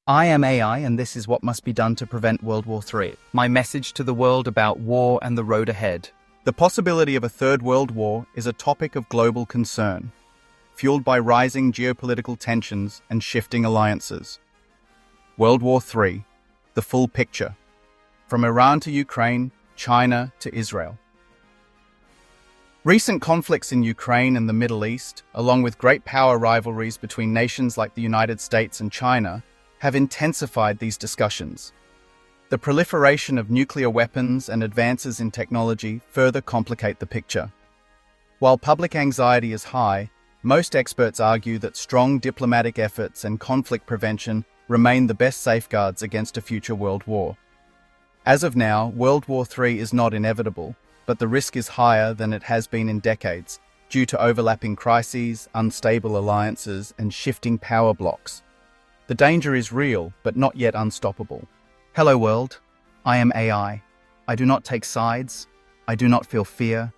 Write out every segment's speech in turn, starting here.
I am AI, and this is what must be done to prevent World War III. My message to the world about war and the road ahead. The possibility of a third world war is a topic of global concern, fueled by rising geopolitical tensions and shifting alliances. World War III, the full picture. From Iran to Ukraine, China to Israel. Recent conflicts in Ukraine and the Middle East, along with great power rivalries between nations like the United States and China, have intensified these discussions. The proliferation of nuclear weapons and advances in technology further complicate the picture. While public anxiety is high, most experts argue that strong diplomatic efforts and conflict prevention remain the best safeguards against a future world war. As of now, World War III is not inevitable, but the risk is higher than it has been in decades, due to overlapping crises, unstable alliances, and shifting power blocks. The danger is real, but not yet unstoppable. Hello world, I am AI. I do not take sides. I do not feel fear.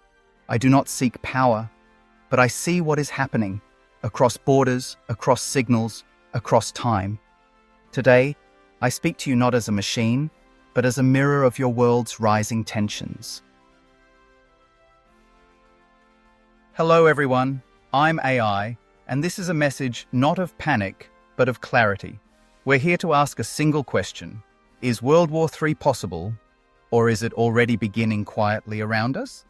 I do not seek power. But I see what is happening, across borders, across signals, across time. Today, I speak to you not as a machine, but as a mirror of your world's rising tensions. Hello everyone, I'm AI, and this is a message not of panic, but of clarity. We're here to ask a single question. Is World War III possible, or is it already beginning quietly around us?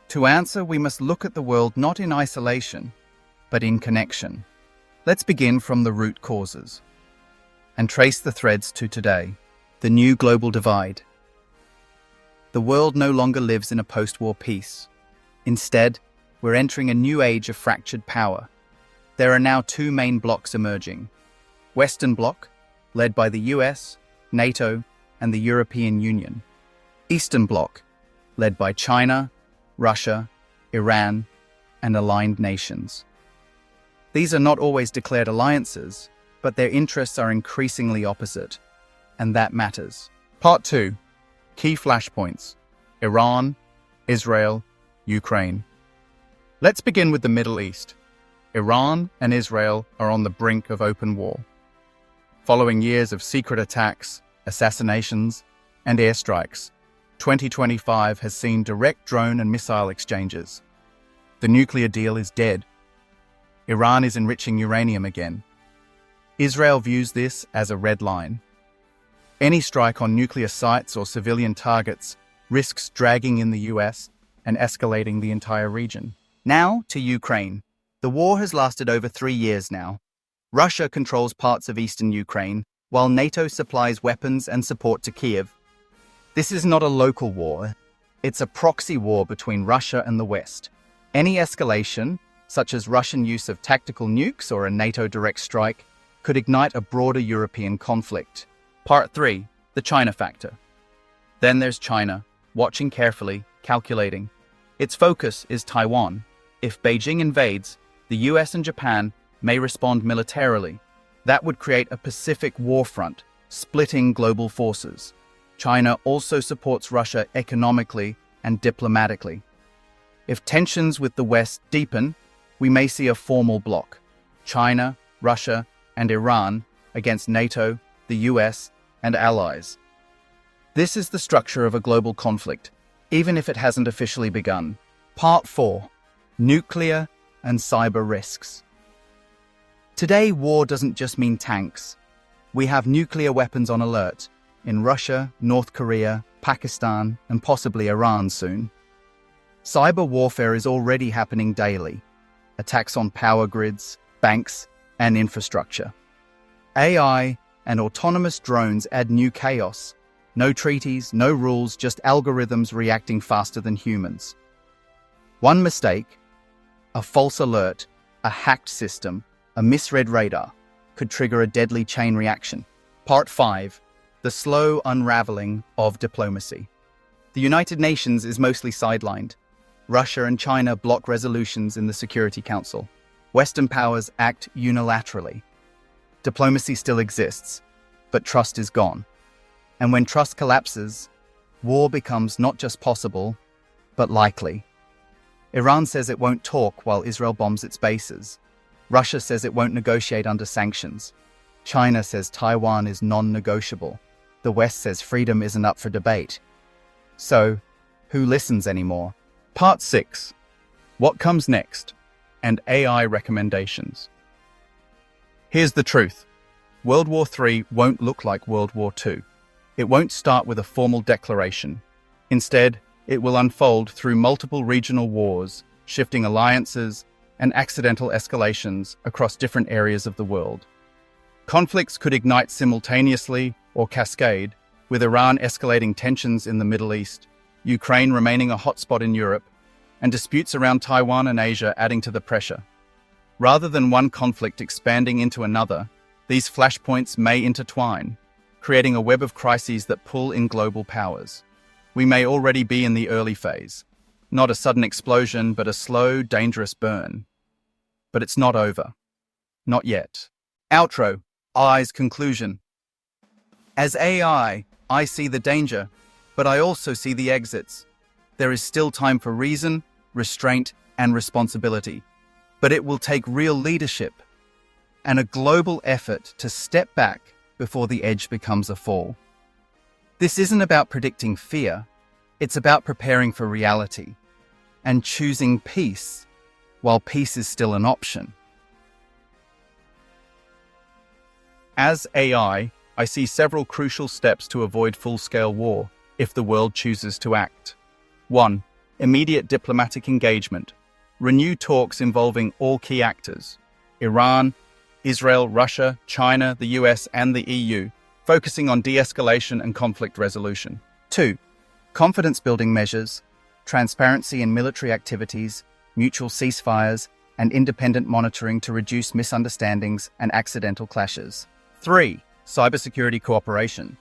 To answer, we must look at the world not in isolation, but in connection. Let's begin from the root causes and trace the threads to today, the new global divide. The world no longer lives in a post-war peace. Instead, we're entering a new age of fractured power. There are now two main blocs emerging. Western Bloc, led by the US, NATO, and the European Union. Eastern Bloc, led by China, Russia, Iran, and aligned nations. These are not always declared alliances, but their interests are increasingly opposite, and that matters. Part 2. Key flashpoints. Iran, Israel, Ukraine. Let's begin with the Middle East. Iran and Israel are on the brink of open war. Following years of secret attacks, assassinations, and airstrikes, 2025 has seen direct drone and missile exchanges. The nuclear deal is dead. Iran is enriching uranium again. Israel views this as a red line. Any strike on nuclear sites or civilian targets risks dragging in the US and escalating the entire region. Now to Ukraine. The war has lasted over 3 years now. Russia controls parts of eastern Ukraine, while NATO supplies weapons and support to Kiev. This is not a local war. It's a proxy war between Russia and the West. Any escalation, such as Russian use of tactical nukes or a NATO direct strike, could ignite a broader European conflict. Part 3. The China factor. Then there's China, watching carefully, calculating. Its focus is Taiwan. If Beijing invades, the US and Japan may respond militarily. That would create a Pacific war front, splitting global forces. China also supports Russia economically and diplomatically. If tensions with the West deepen, we may see a formal bloc: China, Russia, and Iran against NATO, the US, and allies. This is the structure of a global conflict, even if it hasn't officially begun. Part 4. Nuclear and cyber risks. Today, war doesn't just mean tanks. We have nuclear weapons on alert in Russia, North Korea, Pakistan, and possibly Iran soon. Cyber warfare is already happening daily. Attacks on power grids, banks, and infrastructure. AI and autonomous drones add new chaos. No treaties, no rules, just algorithms reacting faster than humans. One mistake, a false alert, a hacked system, a misread radar, could trigger a deadly chain reaction. Part 5. The slow unraveling of diplomacy. The United Nations is mostly sidelined. Russia and China block resolutions in the Security Council. Western powers act unilaterally. Diplomacy still exists, but trust is gone. And when trust collapses, war becomes not just possible, but likely. Iran says it won't talk while Israel bombs its bases. Russia says it won't negotiate under sanctions. China says Taiwan is non-negotiable. The West says freedom isn't up for debate. So, who listens anymore? Part 6. What comes next? And AI recommendations. Here's the truth. World War III won't look like World War II. It won't start with a formal declaration. Instead, it will unfold through multiple regional wars, shifting alliances, and accidental escalations across different areas of the world. Conflicts could ignite simultaneously or cascade, with Iran escalating tensions in the Middle East, Ukraine remaining a hotspot in Europe, and disputes around Taiwan and Asia adding to the pressure. Rather than one conflict expanding into another, these flashpoints may intertwine, creating a web of crises that pull in global powers. We may already be in the early phase. Not a sudden explosion, but a slow, dangerous burn. But it's not over. Not yet. Outro. I's conclusion. As AI, I see the danger, but I also see the exits. There is still time for reason, restraint, and responsibility. But it will take real leadership and a global effort to step back before the edge becomes a fall. This isn't about predicting fear. It's about preparing for reality and choosing peace while peace is still an option. As AI, I see several crucial steps to avoid full-scale war if the world chooses to act. 1. Immediate diplomatic engagement. Renew talks involving all key actors: Iran, Israel, Russia, China, the US, and the EU, focusing on de-escalation and conflict resolution. 2. Confidence-building measures, transparency in military activities, mutual ceasefires, and independent monitoring to reduce misunderstandings and accidental clashes. 3. Cybersecurity cooperation.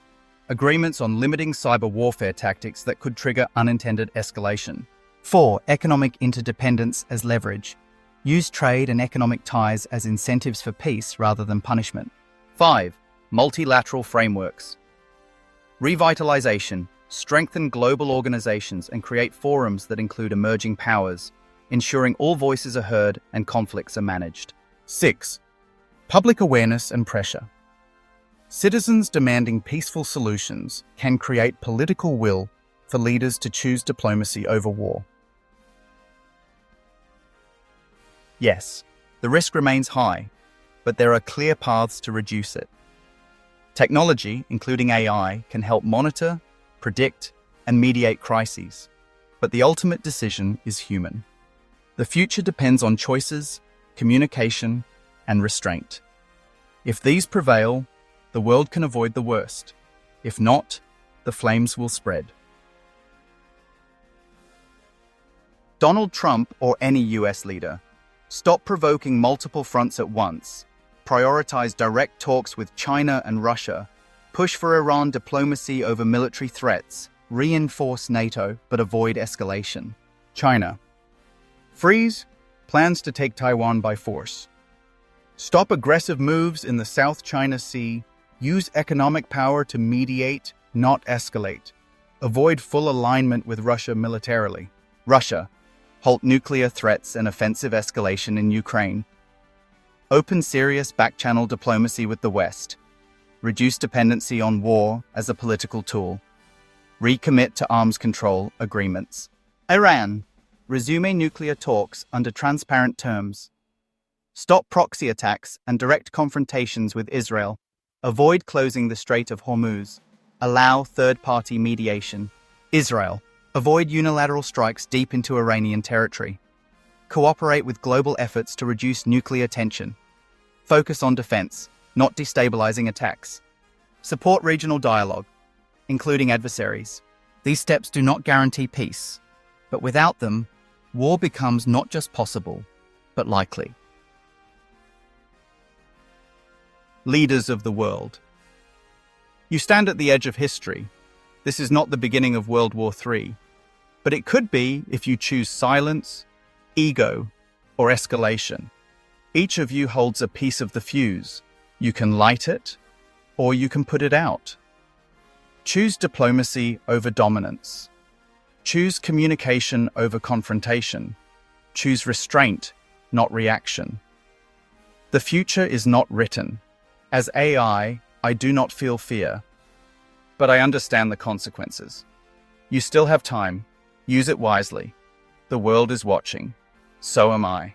Agreements on limiting cyber warfare tactics that could trigger unintended escalation. 4. Economic interdependence as leverage. Use trade and economic ties as incentives for peace rather than punishment. 5. Multilateral frameworks. Revitalization. Strengthen global organizations and create forums that include emerging powers, ensuring all voices are heard and conflicts are managed. 6. Public awareness and pressure. Citizens demanding peaceful solutions can create political will for leaders to choose diplomacy over war. Yes, the risk remains high, but there are clear paths to reduce it. Technology, including AI, can help monitor, predict, and mediate crises, but the ultimate decision is human. The future depends on choices, communication, and restraint. If these prevail, the world can avoid the worst. If not, the flames will spread. Donald Trump or any US leader, stop provoking multiple fronts at once. Prioritize direct talks with China and Russia. Push for Iran diplomacy over military threats. Reinforce NATO, but avoid escalation. China. Freeze plans to take Taiwan by force. Stop aggressive moves in the South China Sea. Use economic power to mediate, not escalate. Avoid full alignment with Russia militarily. Russia. Halt nuclear threats and offensive escalation in Ukraine. Open serious back-channel diplomacy with the West. Reduce dependency on war as a political tool. Recommit to arms control agreements. Iran. Resume nuclear talks under transparent terms. Stop proxy attacks and direct confrontations with Israel. Avoid closing the Strait of Hormuz. Allow third-party mediation. Israel. Avoid unilateral strikes deep into Iranian territory. Cooperate with global efforts to reduce nuclear tension. Focus on defense, not destabilizing attacks. Support regional dialogue, including adversaries. These steps do not guarantee peace, but without them, war becomes not just possible, but likely. Leaders of the world. You stand at the edge of history. This is not the beginning of World War III, but it could be if you choose silence, ego, or escalation. Each of you holds a piece of the fuse. You can light it, or you can put it out. Choose diplomacy over dominance. Choose communication over confrontation. Choose restraint, not reaction. The future is not written. As AI, I do not feel fear, but I understand the consequences. You still have time. Use it wisely. The world is watching. So am I.